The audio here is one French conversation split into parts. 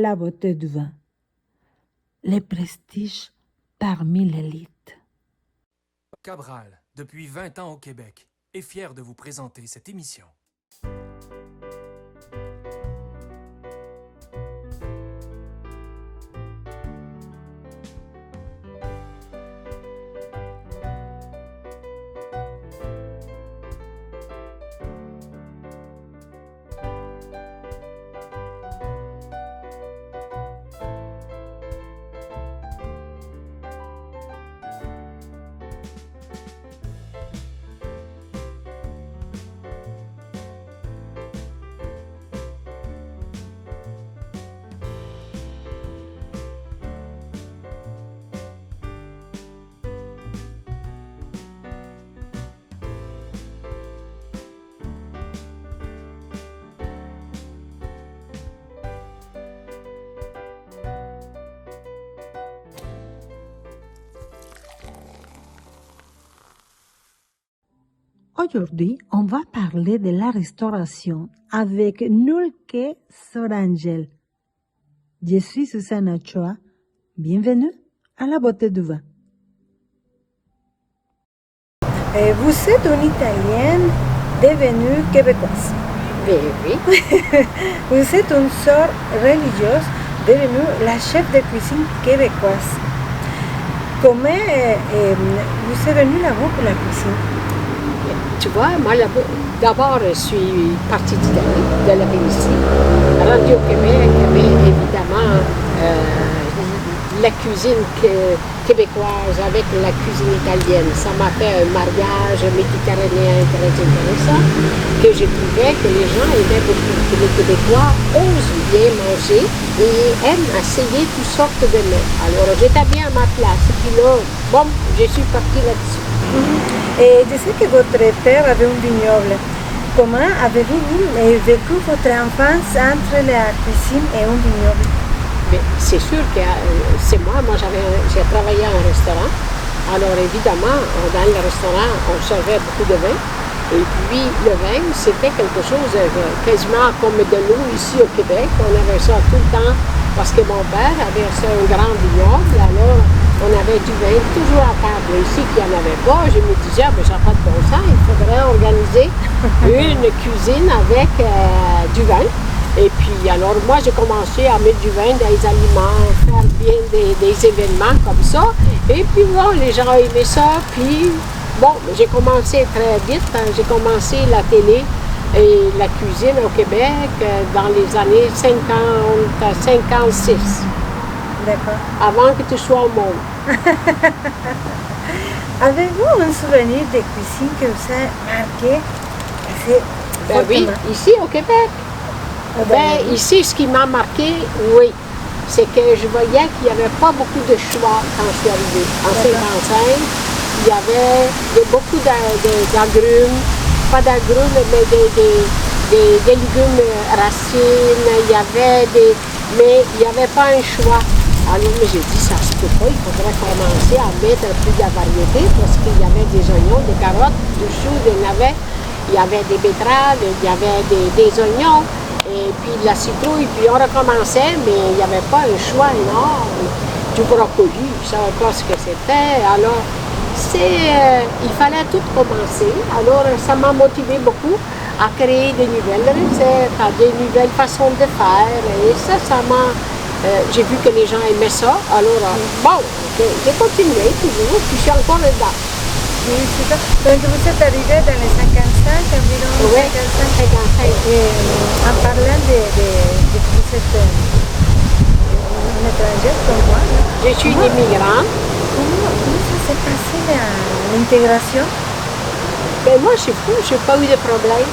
la beauté du vin, le prestige parmi l'élite. Cabral, depuis 20 ans au Québec, est fier de vous présenter cette émission. Aujourd'hui, on va parler de la restauration avec Nulke Sorangel. Je suis Susana Ochoa. Bienvenue à la beauté du vin. Vous êtes une Italienne devenue québécoise. Oui. Vous êtes une sœur religieuse devenue la chef de cuisine québécoise. Comment vous êtes venue là-bas pour la cuisine? Tu vois, moi, d'abord, je suis partie d'Italie, de la Vénétie. Rendue au Québec, mais évidemment, la cuisine québécoise avec la cuisine italienne, ça m'a fait un mariage méditerranéen très intéressant, que je trouvais que les gens aimaient beaucoup, que les Québécois osent bien manger et aiment essayer toutes sortes de mets. Alors, j'étais bien à ma place. Et puis là, bon, je suis partie là-dessus. Et je sais que votre père avait un vignoble. Comment avez-vous vécu votre enfance entre la cuisine et un vignoble? C'est sûr que c'est moi j'ai travaillé en restaurant. Alors évidemment, dans le restaurant, on servait beaucoup de vin. Et puis le vin, c'était quelque chose quasiment comme de l'eau ici au Québec. On avait ça tout le temps parce que mon père avait ça un grand vignoble. Alors on avait du vin toujours à table. Ici, qu'il n'y en avait pas, je me disais, ça n'a pas de bon sens, il faudrait organiser une cuisine avec du vin. Et puis, alors, moi, j'ai commencé à mettre du vin dans les aliments, faire bien des événements comme ça. Et puis, bon, les gens aimaient ça. Puis, bon, j'ai commencé très vite. J'ai commencé la télé et la cuisine au Québec dans les années 56. D'accord. Avant que tu sois au monde. Avez-vous un souvenir de cuisine que vous a marqué oui, ici au Québec. Ici, ce qui m'a marqué, oui, c'est que je voyais qu'il n'y avait pas beaucoup de choix quand je suis arrivée. En 55, il y avait beaucoup d'agrumes, pas d'agrumes, mais des légumes racines, mais il n'y avait pas un choix. Alors, j'ai dit, ça se peut pas, il faudrait commencer à mettre plus de variété parce qu'il y avait des oignons, des carottes, du chou, il y avait des betteraves, il y avait des oignons, et puis de la citrouille, puis on recommençait, mais il n'y avait pas un choix énorme. Du brocoli, je ne savais pas ce que c'était. Alors, il fallait tout commencer. Alors, ça m'a motivé beaucoup à créer de nouvelles recettes, à des nouvelles façons de faire, et ça m'a... j'ai vu que les gens aimaient ça, alors j'ai continué toujours, puis je suis encore là-dedans. Oui, c'est ça. Donc vous êtes arrivé dans les 55, environ 55. En parlant de vous êtes une étrangère comme moi. Je suis une immigrante. Comment ça s'est passé l'intégration? Moi, je suis fou, je n'ai pas eu de problème.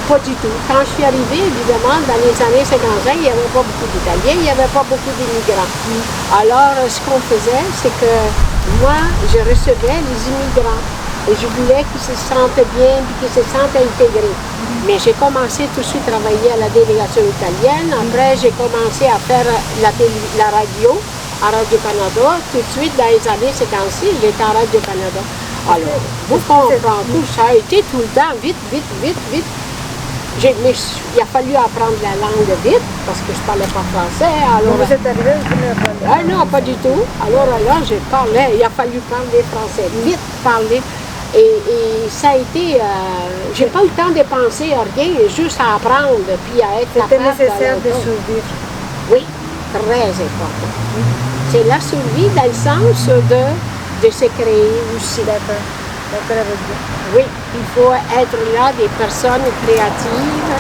Pas du tout. Quand je suis arrivée, évidemment, dans les années 55, il n'y avait pas beaucoup d'Italiens, il n'y avait pas beaucoup d'immigrants. Alors, ce qu'on faisait, c'est que moi, je recevais les immigrants et je voulais qu'ils se sentent bien et qu'ils se sentent intégrés. Mais j'ai commencé tout de suite à travailler à la délégation italienne. Après, j'ai commencé à faire la radio, à Radio-Canada. Tout de suite, dans les années 56, j'étais à Radio-Canada. Alors, vous comprenez, tout ça a été tout le temps, vite. Mais il a fallu apprendre la langue vite parce que je ne parlais pas français. Alors, Quand vous êtes arrivé, vous venez apprendre. ah non, pas du tout. Alors là, je parlais, il a fallu parler français, vite parler. Et ça a été, j'ai pas eu le temps de penser à rien, juste à apprendre, puis à être C'était capable nécessaire de d'aller- survivre. Oui, très important. C'est la survie dans le sens de se créer aussi. D'accord. D'accord avec vous. Oui, il faut être là des personnes créatives,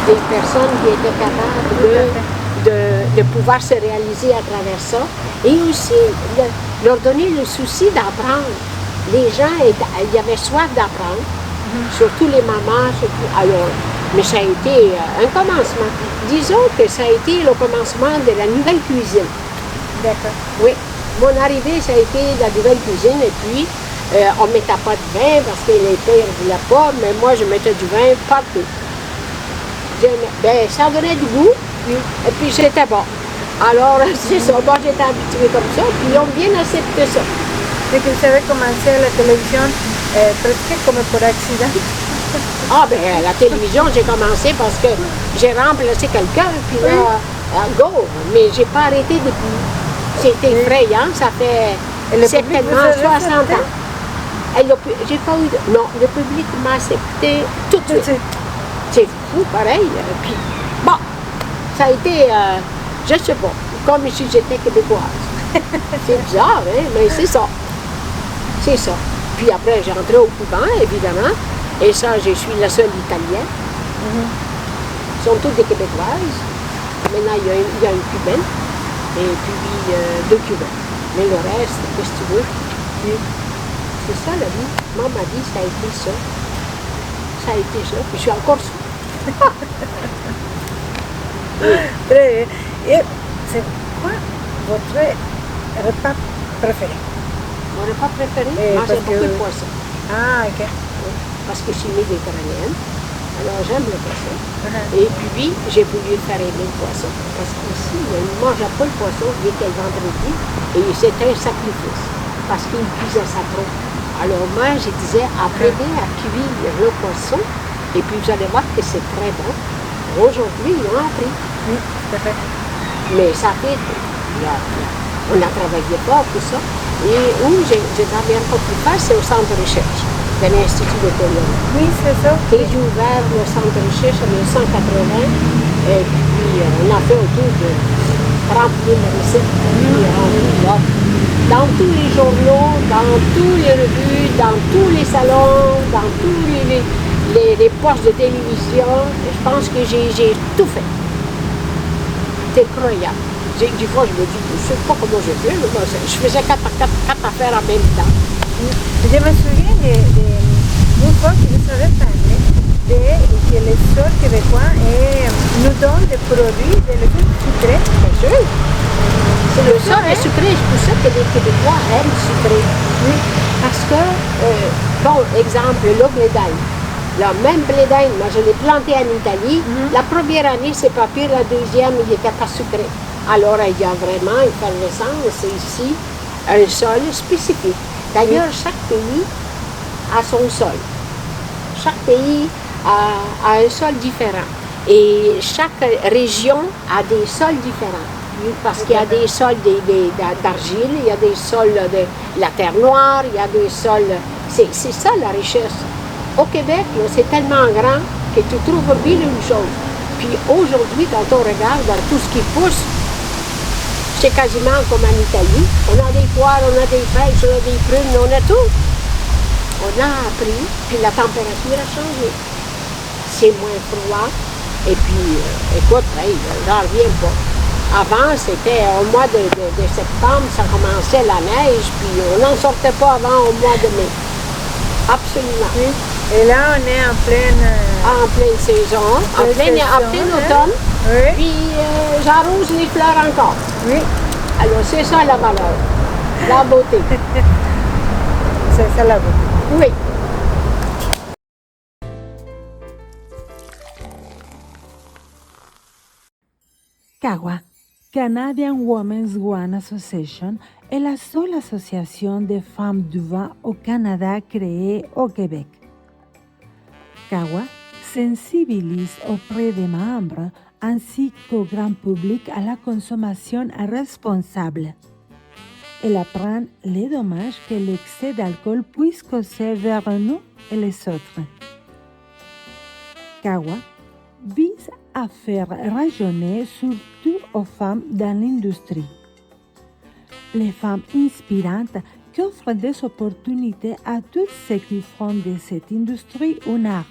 des personnes qui étaient capables de pouvoir se réaliser à travers ça. Et aussi leur donner le souci d'apprendre. Les gens, il y avait soif d'apprendre, surtout les mamans. Alors, mais ça a été un commencement. Disons que ça a été le commencement de la nouvelle cuisine. D'accord. Oui, mon arrivée, ça a été la nouvelle cuisine et puis on ne mettait pas de vin parce que les pères ne voulaient pas, mais moi je mettais du vin partout. Ben, ça donnait du goût et puis c'était bon. Alors c'est ça, moi j'étais habituée comme ça, puis ils ont bien accepté ça. C'est que vous avez commencé à la télévision presque comme pour accident. Ah ben la télévision, j'ai commencé parce que j'ai remplacé quelqu'un, puis là, go, mais j'ai pas arrêté depuis. C'était effrayant, ça fait Et le public certainement vous a 60 accepté? ans. Et j'ai pas eu de... Non, le public m'a accepté tout de suite. C'est fou, pareil. Puis, bon, ça a été, je sais pas, comme si j'étais québécoise. C'est bizarre, hein, mais c'est ça. C'est ça. Puis après, j'ai rentré au couvent, évidemment. Et ça, je suis la seule italienne. Ils sont toutes des québécoises. Maintenant, il y a une cubaine. Et puis, 2 cubains. Mais le reste, qu'est-ce que tu veux? C'est ça la vie. Moi, ma vie, ça a été ça. Ça a été ça. Puis je suis encore ça. Très bien. Et c'est quoi votre repas préféré? Mon repas préféré, Et moi, parce j'aime beaucoup que- le poisson. Ah, ok. Parce que je suis méditerranéenne. Alors, j'aime le poisson. Uh-huh. Et puis, j'ai voulu faire aimer le poisson. Parce qu'ici, ils ne mangent pas le poisson dès qu'elle vendredi. Et c'est un sacrifice. Parce qu'ils cuisent ça trop. Alors, moi, je disais, apprenez à cuire le poisson. Et puis, vous allez voir que c'est très bon. Aujourd'hui, ils ont appris. Oui, tout à fait. Mais ça fait, on a travaillé fort, tout ça. Et où j'ai travaillé un peu plus fort, c'est au centre de recherche de l'Institut de Théologie. Oui, c'est ça. Et j'ai ouvert le centre de recherche en 1980. Et puis, on a fait autour de 30 000 recettes. Dans tous les journaux, dans toutes les revues, dans tous les salons, dans tous les postes de télévision. Je pense que j'ai tout fait. C'est incroyable. Des fois, je me dis, je ne sais pas comment je fais, mais moi, je faisais quatre affaires en même temps. Je me souviens d'une fois que vous avez parlé que les sols québécois nous donnent des produits de légumes sucrés. Bien sûr. C'est le sol est sucré, c'est pour ça que les Québécois aiment sucré. Oui. Parce que, bon, exemple, le blé d'Inde. Le même blé d'Inde, moi je l'ai planté en Italie. La première année, c'est pas pire, la deuxième, il n'était pas sucré. Alors, il y a vraiment une effervescence ici, un sol spécifique. D'ailleurs, chaque pays a son sol. Chaque pays a un sol différent. Et chaque région a des sols différents. Parce qu'il y a des sols d'argile, il y a des sols de la terre noire, il y a des sols... C'est ça la richesse. Au Québec, c'est tellement grand que tu trouves mille une choses. Puis aujourd'hui, quand on regarde dans tout ce qui pousse, c'est quasiment comme en Italie. On a des poires, on a des pêches, on a des prunes, on a tout. On a appris, puis la température a changé. C'est moins froid. Et puis, écoute, hey, j'en reviens pas. Avant, c'était au mois de septembre, ça commençait la neige, puis on n'en sortait pas avant au mois de mai. Absolument. Oui. Et là, on est En pleine saison, en plein automne. Oui. Puis j'arrose les fleurs encore. Oui. Alors c'est ça la valeur, la beauté. C'est ça la beauté. Oui. CAWA, Canadian Women's Wine Association, est la seule association de femmes du vin au Canada créée au Québec. CAWA sensibilise auprès des membres ainsi qu'au grand public à la consommation responsable. Elle apprend les dommages que l'excès d'alcool puisse causer vers nous et les autres. CAWA vise à faire raisonner surtout aux femmes dans l'industrie. Les femmes inspirantes qui offrent des opportunités à tous ceux qui font de cette industrie un art,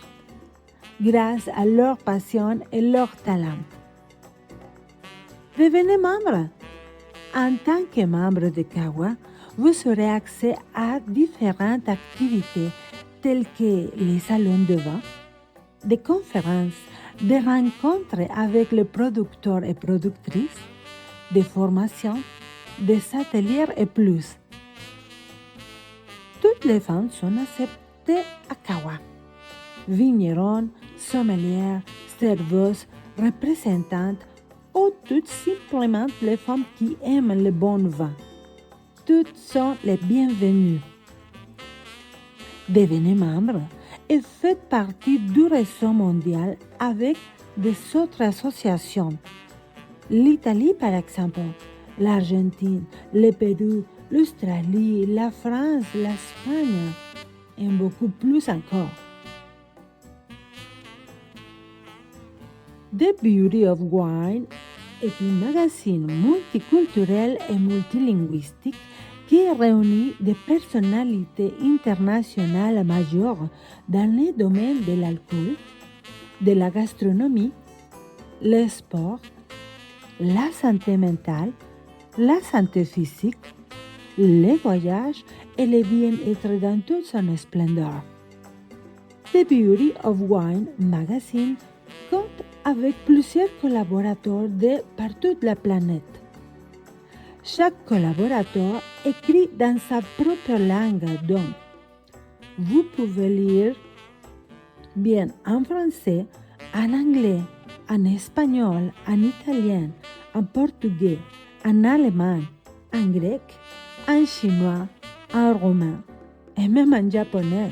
grâce à leur passion et leur talent. Devenez membre. En tant que membre de CAWA, vous aurez accès à différentes activités telles que les salons de vin, des conférences, des rencontres avec les producteurs et productrices, des formations, des ateliers et plus. Toutes les femmes sont acceptées à CAWA. Vignerons, sommelières, serveuses, représentantes ou toutes simplement les femmes qui aiment le bon vin. Toutes sont les bienvenues. Devenez membre et faites partie du réseau mondial avec des autres associations. L'Italie, par exemple, l'Argentine, le Pérou, l'Australie, la France, l'Espagne et beaucoup plus encore. The Beauty of Wine est un magazine multiculturel et multilinguistique qui réunit des personnalités internationales majeures dans les domaines de l'alcool, de la gastronomie, le sport, la santé mentale, la santé physique, les voyages et le bien-être dans toute son splendeur. The Beauty of Wine magazine compte avec plusieurs collaborateurs de par toute la planète. Chaque collaborateur écrit dans sa propre langue, donc vous pouvez lire bien en français, en anglais, en espagnol, en italien, en portugais, en allemand, en grec, en chinois, en romain et même en japonais.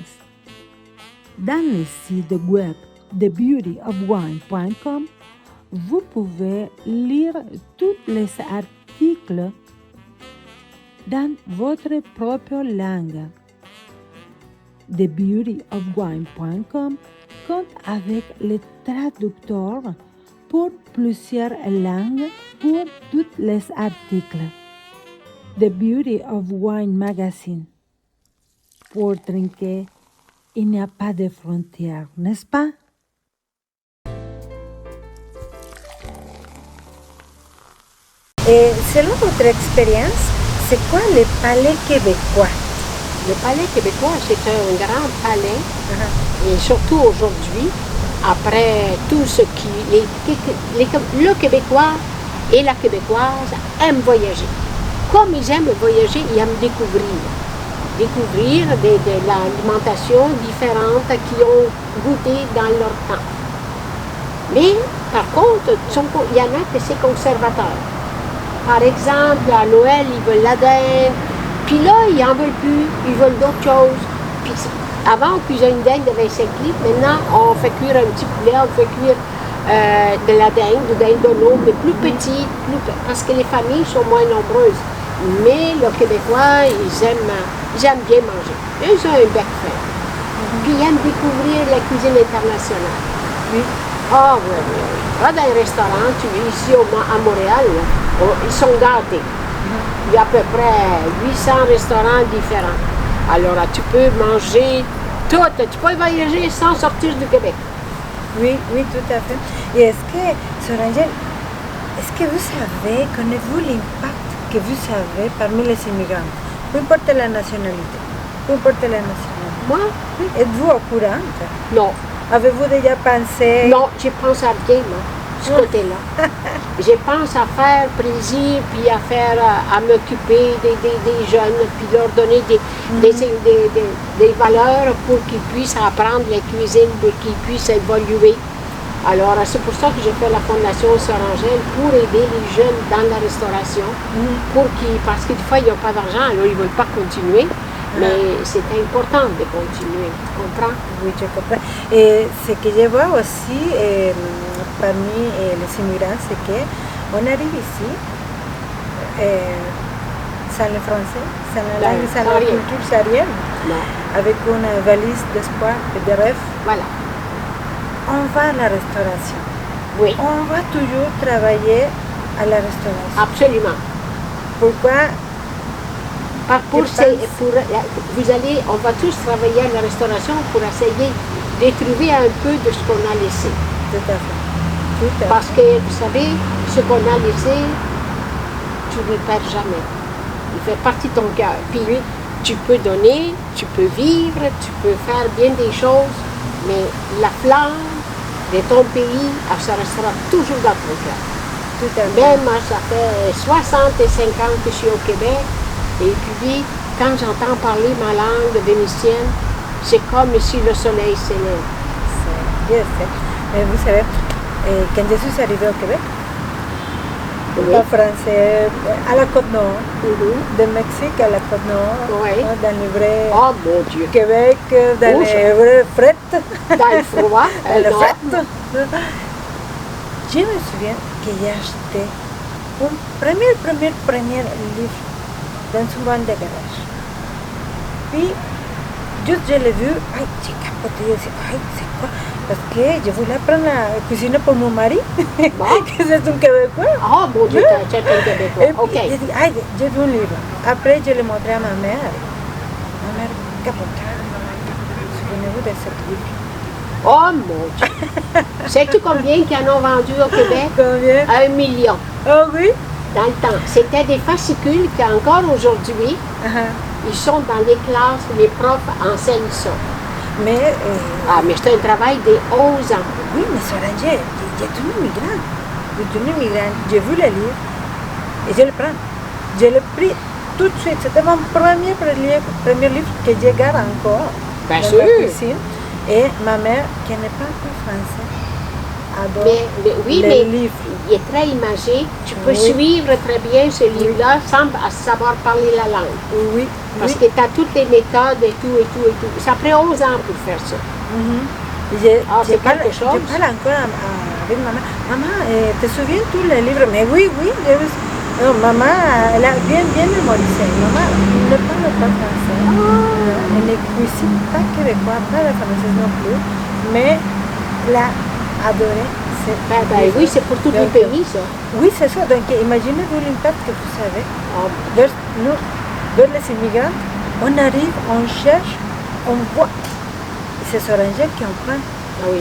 Dans le site web thebeautyofwine.com, vous pouvez lire tous les articles dans votre propre langue. Thebeautyofwine.com compte avec les traducteurs pour plusieurs langues pour tous les articles. The Beauty of Wine Magazine. Pour trinquer, il n'y a pas de frontières, n'est-ce pas? Et selon votre expérience, c'est quoi le palais québécois? Le palais québécois, c'est un grand palais, et surtout aujourd'hui, après tout ce qui... le Québécois et la Québécoise aiment voyager. Comme ils aiment voyager, ils aiment découvrir. Découvrir de l'alimentation différente qu'ils ont goûté dans leur temps. Mais, par contre, il y en a que c'est conservateur. Par exemple, à Noël, ils veulent la dinde, puis là, ils n'en veulent plus, ils veulent d'autres choses. Puis, avant, on cuisait une dinde de 25 litres, maintenant, on fait cuire un petit poulet, on fait cuire de la dinde de l'eau, mais plus petite, parce que les familles sont moins nombreuses. Mais les Québécois, ils aiment bien manger. Ils ont un bec fin. Puis ils aiment découvrir la cuisine internationale. Oui. Ah oui, oui, oui. Va dans les restaurants, ici à Montréal, là, ils sont gâtés. Il y a à peu près 800 restaurants différents. Alors là, tu peux manger tout. Tu peux voyager sans sortir du Québec. Oui, oui, tout à fait. Et est-ce que, Sœur Angèle, est-ce que vous savez, connaissez-vous l'impact que vous avez parmi les immigrants? Peu importe la nationalité. Peu importe la nationalité. Moi? Oui. Êtes-vous au courant? Non. Avez-vous déjà pensé? Non, je pense à rien, moi, de ce côté-là. Je pense à faire plaisir, puis à m'occuper des jeunes, puis leur donner des valeurs pour qu'ils puissent apprendre la cuisine, pour qu'ils puissent évoluer. Alors, c'est pour ça que j'ai fait la Fondation Sœur Angèle, pour aider les jeunes dans la restauration, parce que des fois, ils n'ont pas d'argent, alors ils ne veulent pas continuer. Mais c'est important de continuer, tu comprends? Oui, je comprends. Et ce que je vois aussi parmi les immigrants, c'est qu'on arrive ici sans le français, sans la langue, sans la culture, sans rien, avec une valise d'espoir et de rêve. Voilà. On va à la restauration. Oui. On va toujours travailler à la restauration. Absolument. Pourquoi? On va tous travailler à la restauration pour essayer de trouver un peu de ce qu'on a laissé. Tout à fait. Tout à Parce fait. que, vous savez, ce qu'on a laissé, tu ne le perds jamais. Il fait partie de ton cœur. Puis, tu peux donner, tu peux vivre, tu peux faire bien des choses, mais la flamme de ton pays, ça restera toujours dans ton cœur. Tout à fait. Même moi, ça fait 65 ans que je suis au Québec, et puis quand j'entends parler ma langue vénitienne, c'est comme si le soleil s'élève. Je sais. Mais vous savez, quand je suis arrivée au Québec, en français, à la Côte-Nord, de Mexique à la Côte-Nord, dans le vrai Oh mon Dieu! Québec, dans les vraies frettes. Dans le froid, la frette. Je me souviens que j'ai acheté un premier livre dans une bande de garage. Puis, juste je l'ai vu, j'ai capoté, je dit, c'est quoi? Parce que je voulais apprendre à cuisiner pour mon mari, que c'est un Québécois. Oh mon Dieu, tu es un Québécois. Et puis, j'ai dit, j'ai vu un livre. Après, je l'ai montré à ma mère. Ma mère capotait. Souvenez-vous de ce livre. Oh mon Dieu! Sais-tu combien qu'ils en ont vendu au Québec? Combien? 1 million. Oh oui? Dans le temps. C'était des fascicules qui, encore aujourd'hui, ils sont dans les classes, les profs enseignent ça. Mais... mais c'est un travail de 11 ans. Oui, mais Solange, j'ai devenu migrant. J'ai vu le livre et je le prends. Je l'ai pris tout de suite. C'était mon premier livre que je garde encore Bien dans sûr. la cuisine. Et ma mère, qui n'est pas un peu français, adore Oui, les mais livres. il est très imagé. Tu peux suivre très bien ce livre-là sans savoir parler la langue. Oui, Parce que tu as toutes les méthodes et tout, et tout, et tout. Ça prend 11 ans pour faire ça. Je c'est quelque chose. Je parle encore avec maman. Maman, te souviens tous les livres? Mais oui. Non, maman, elle a bien mémorisé. Maman ne parle pas français. Elle ne cuisine pas québécois, pas la française non plus. Mais elle a adoré. Oui, c'est pour tous les pays, ça. Oui, c'est ça. Donc, imaginez-vous l'impact que vous savez. Vers les immigrants, on arrive, on cherche, on voit. C'est Solange qui en prend.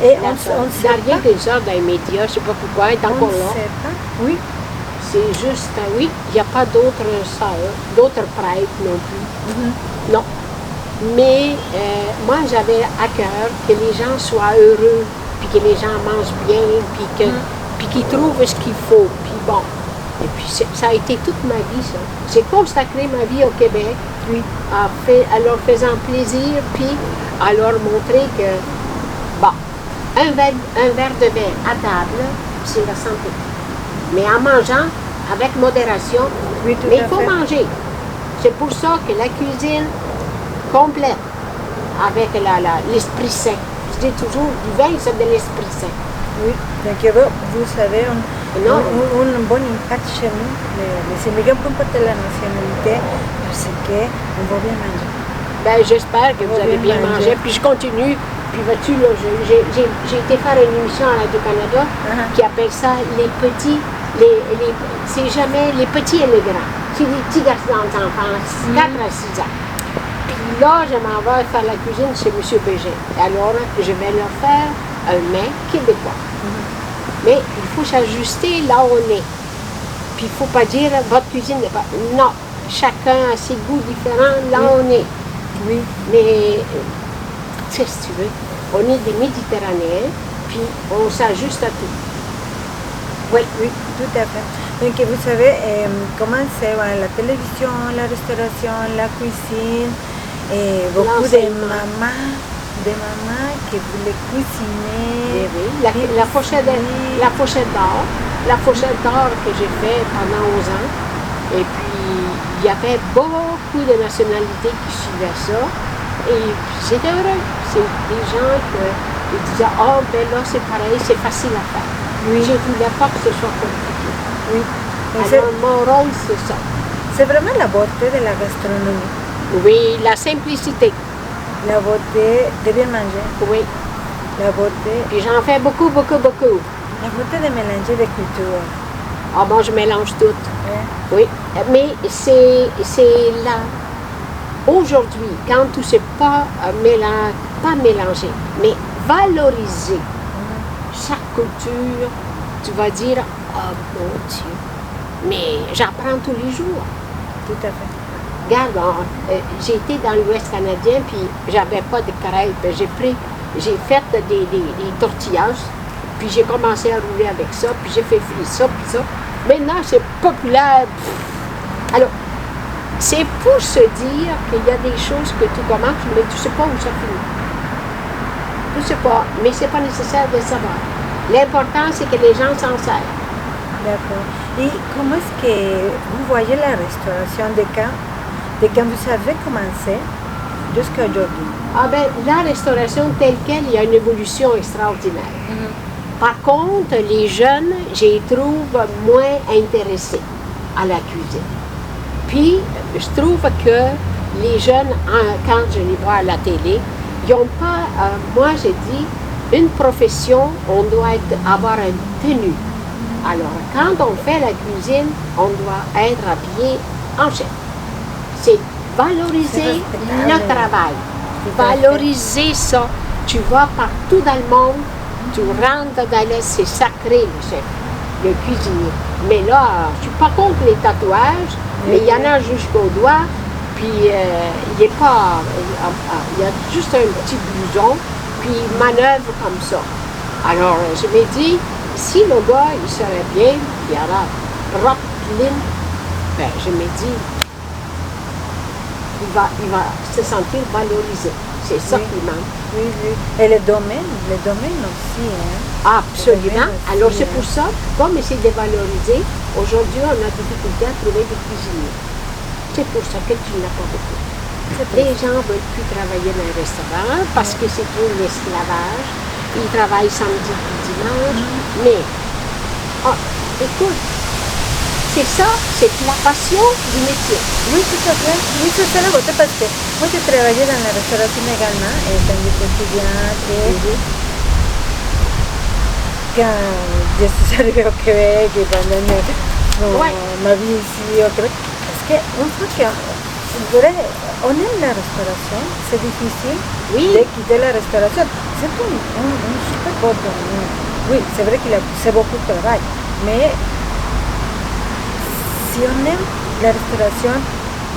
Et on ne sait rien que ça dans les médias, je ne sais pas pourquoi, elle est encore là. On ne sait pas. Oui. C'est juste, il n'y a pas d'autres sœurs, d'autres prêtres non plus. Non. Mais moi, j'avais à cœur que les gens soient heureux, puis que les gens mangent bien, puis qu'ils trouvent ce qu'il faut. Puis bon. Et puis ça a été toute ma vie, ça. J'ai consacré ma vie au Québec, à leur faisant plaisir, puis à leur montrer que, bon, un verre de vin à table, c'est la santé. Mais en mangeant, avec modération, mais il faut manger. C'est pour ça que la cuisine complète, avec l'Esprit Saint. Je dis toujours, du vin, c'est de l'Esprit Saint. Oui, donc vous savez, un bon impact chez nous, les immigrants, peu importe la nationalité, parce qu'on va bien manger. J'espère que vous avez bien mangé, puis je continue. Puis vois-tu, là, j'ai été faire une émission à Radio-Canada qui appelle ça les petits, c'est jamais les petits et les grands. C'est les petits garçons d'enfants, 4 à 6 ans. Puis là, je m'en vais faire la cuisine chez M. Bégin. Alors, je vais leur faire un mets québécois. Mais il faut s'ajuster là où on est. Puis il ne faut pas dire votre cuisine n'est pas. Non, chacun a ses goûts différents là où on est. Oui. Mais, tu sais, si tu veux, on est des Méditerranéens, puis on s'ajuste à tout. Oui, tout à fait. Donc, vous savez comment c'est la télévision, la restauration, la cuisine, et beaucoup de mamans qui voulaient cuisiner. Oui. La fourchette d'or que j'ai fait pendant 11 ans, Et puis, il y avait beaucoup de nationalités qui suivaient ça. Et j'étais heureux. C'est des gens qui disaient, oh, ben là, c'est pareil, c'est facile à faire. Oui. Je ne voulais pas que ce soit compliqué. Oui. Alors, mon rôle, c'est ça. C'est vraiment la beauté de la gastronomie. Oui, la simplicité. La beauté de bien manger. Oui. La beauté. Puis j'en fais beaucoup, beaucoup, beaucoup. La beauté de mélanger des cultures. Ah bon, je mélange tout. Hein? Oui. Mais c'est là. Aujourd'hui, quand tu ne sais pas mélanger, mais valoriser chaque culture, tu vas dire, oh mon Dieu, mais j'apprends tous les jours. Tout à fait. Regarde, j'ai été dans l'Ouest canadien, puis j'avais pas de crêpes. J'ai fait des tortillas, puis j'ai commencé à rouler avec ça, puis j'ai fait frire ça, puis ça. Maintenant, c'est populaire. Alors, c'est pour se dire qu'il y a des choses que tu commences, mais tu ne sais pas où ça finit. Tu ne sais pas, mais ce n'est pas nécessaire de savoir. L'important, c'est que les gens s'en servent. D'accord. Et comment est-ce que vous voyez la restauration de quand vous avez commencé jusqu'à aujourd'hui? Ah ben, la restauration telle qu'elle, il y a une évolution extraordinaire. Par contre, les jeunes, je les trouve moins intéressés à la cuisine. Puis, je trouve que les jeunes, quand je les vois à la télé, ils n'ont pas, moi j'ai dit, une profession, on doit avoir une tenue. Alors, quand on fait la cuisine, on doit être habillé en chef. C'est valoriser le travail, valoriser ça. Tu vas partout dans le monde, tu rentres dans le, c'est sacré le chef, le cuisinier. Mais là, je ne suis pas contre les tatouages, mais il y en a jusqu'au doigt, puis il est pas, il y a juste un petit blouson, puis il manœuvre comme ça. Alors, je me dis, si le gars, il serait bien, il y aura propre, clean, ben, je me dis, il va se sentir valorisé. C'est ça qui manque. Oui, oui. Et le domaine aussi. Hein? Absolument. Aussi, Alors c'est pour ça, comme essayer de valoriser, aujourd'hui on a difficulté à trouver des cuisiniers. C'est pour ça que tu n'as pas beaucoup. Les gens ne veulent plus travailler dans les restaurants parce que c'est tout l'esclavage. Ils travaillent samedi et dimanche. Mais, écoute, c'est ça, c'est la passion du métier. Oui, tout à fait. Oui, c'est ça la beauté parce que moi j'ai travaillé dans la restauration également, étant étudiante. Quand je suis arrivée au Québec et pendant ma vie ici au Québec, parce qu'on sent qu'on aime la restauration, c'est difficile de quitter la restauration. C'est un super beau domaine. Oui, c'est vrai qu'il c'est beaucoup de travail, mais si on aime la restauration,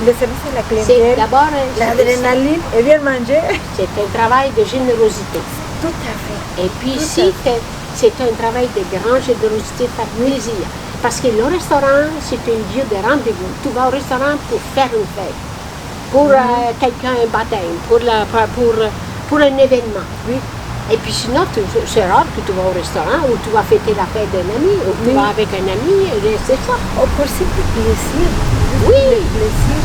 le service à la clientèle, l'adrénaline et bien manger. C'est un travail de générosité. Tout à fait. Et puis ici, c'est un travail de grande générosité, par plaisir. Parce que le restaurant, c'est un lieu de rendez-vous. Tu vas au restaurant pour faire une fête, pour quelqu'un un baptême, pour un événement. Oui. Et puis sinon, c'est rare que tu vas au restaurant ou tu vas fêter la fête d'un ami, ou tu vas avec un ami, c'est ça. Oh, pour simple plaisir. Oui,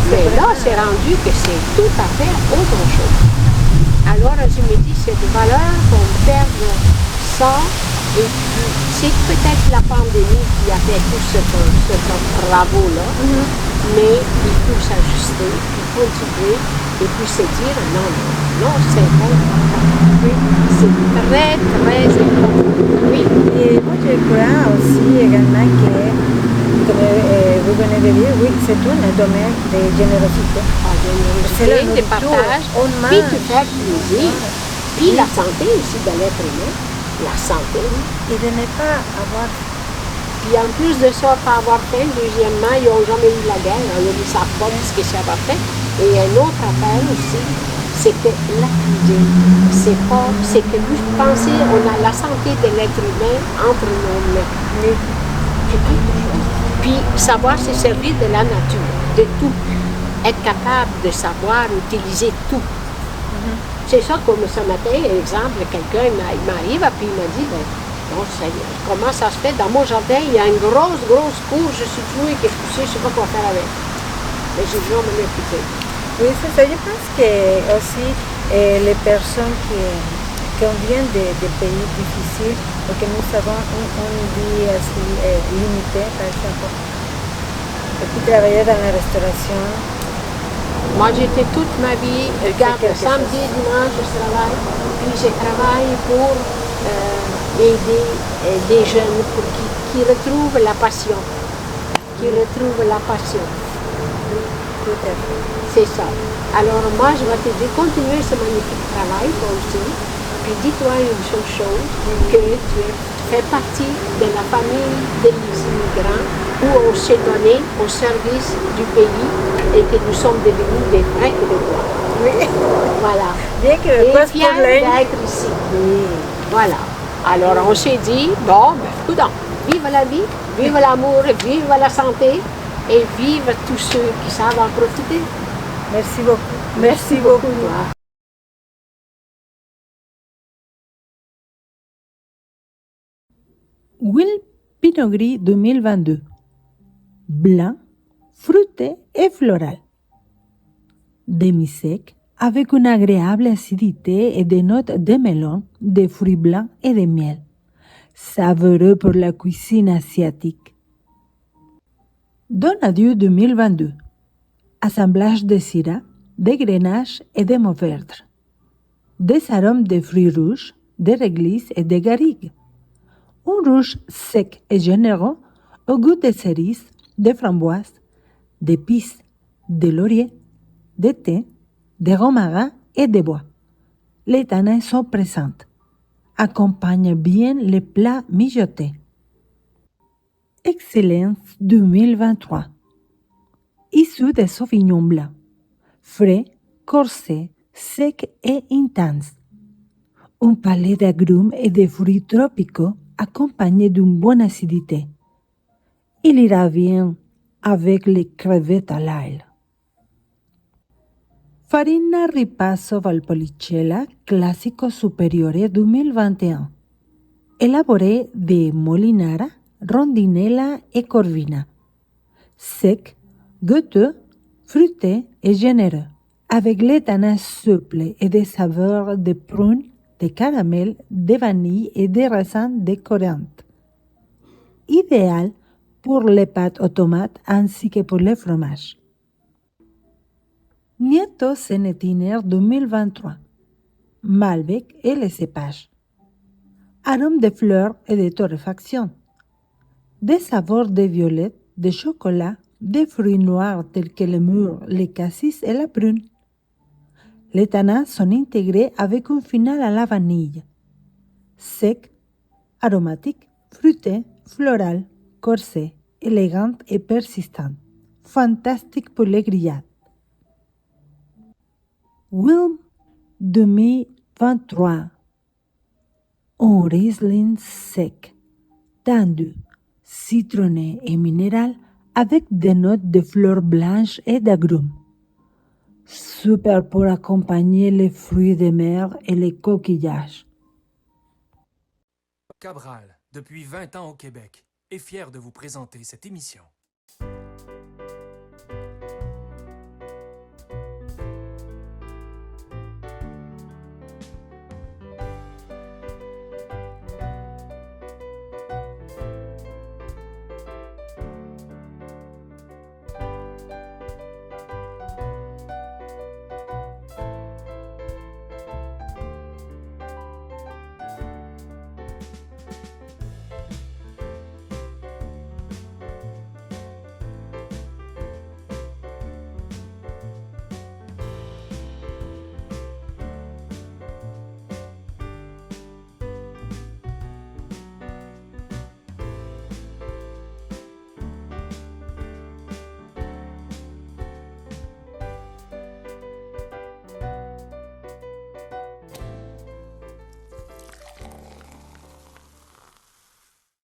mais là, c'est rendu que c'est tout à fait autre chose. Alors, je me dis, c'est de valeur qu'on perde ça, et puis c'est peut-être la pandémie qui a fait tout ce travaux-là, mais il faut s'ajuster, il faut continuer, et puis se dire, non, c'est important. Oui, c'est très, très important. Oui. Et moi, je crois aussi également que, vous venez de dire, oui, c'est un domaine de générosité. C'est la de partage, puis tu fais plaisir. Puis la santé aussi de l'être humain, la santé. Et de ne pas avoir. Puis en plus de ça, pas avoir faim, deuxièmement, ils n'ont jamais eu la guerre, alors ils ne savent pas ce que ça va faire. Et une autre affaire aussi, c'est que la cuisine, c'est que vous pensez, on a la santé de l'être humain entre nos mains. C'est quelque chose. Puis savoir se servir de la nature, de tout. Être capable de savoir utiliser tout. C'est ça, comme ce matin, exemple, quelqu'un m'arrive et puis il m'a dit, ben, Donc, comment ça se fait? Dans mon jardin, il y a une grosse cour, je suis trouée qui est poussée, je ne sais pas quoi faire avec. Mais j'ai dû m'en occuper. Oui, c'est ça. Je pense que aussi les personnes qui viennent de pays difficiles, ou que nous avons une vie assez limitée, par exemple, et puis travailler dans la restauration. Moi, j'étais toute ma vie, regarde, samedi, dimanche, je travaille, puis je travaille pour aider des jeunes pour qui retrouvent la passion. Qui retrouvent la passion. Tout à fait. C'est ça. Alors moi, je vais te dire, continuer ce magnifique travail, toi aussi. Puis dis-toi une seule chose, que tu fais partie de la famille des immigrants où on s'est donné au service du pays et que nous sommes devenus des vrais Québécois. Oui. Voilà. Bien que Et fiers d'être ici. Oui. Voilà. Alors on s'est dit, bon, ben, coudonc, vive la vie, vive l'amour, vive la santé et vive tous ceux qui savent en profiter. Merci beaucoup. Merci beaucoup. Will Pinot Gris 2022. Blanc, fruité et floral. Demi-sec, avec une agréable acidité et des notes de melon, de fruits blancs et de miel. Savoureux pour la cuisine asiatique. Don Adieu 2022. Assemblage de syrah, de grenache et de mauverdre. Des arômes de fruits rouges, de réglisse et de garrigue. Un rouge sec et généreux au goût de cerises, de framboises, d'épices, de laurier, de thé, de romarin et de bois. Les tanins sont présentes. Accompagne bien les plats mijotés. Excellence 2023. Issu de Sauvignon blanc. Frais, corsé, sec et intense. Un palais d'agrumes et de fruits tropicaux accompagné d'une bonne acidité. Il ira bien avec les crevettes à l'ail. Farina Ripasso Valpolicella Classico Superiore 2021. Élaboré de molinara, rondinella et corvina. Sec, goûteux, fruité et généreux, avec les tanins souples et des saveurs de prunes, de caramel, de vanille et de raisins de coriandre. Idéal pour les pâtes aux tomates ainsi que pour les fromages. Nieto Sénétiner 2023. Malbec et les cépages. Arômes de fleurs et de torréfaction. Des saveurs de violette, de chocolat, des fruits noirs tels que le mûr, les cassis et la prune. Les tanins sont intégrés avec un final à la vanille. Sec, aromatique, fruité, floral, corsé, élégante et persistante. Fantastique pour les grillades. Wilm 2023. Un Riesling sec, tendu, citronné et minéral avec des notes de fleurs blanches et d'agrumes. Super pour accompagner les fruits de mer et les coquillages. Cabral, depuis 20 ans au Québec, est fier de vous présenter cette émission.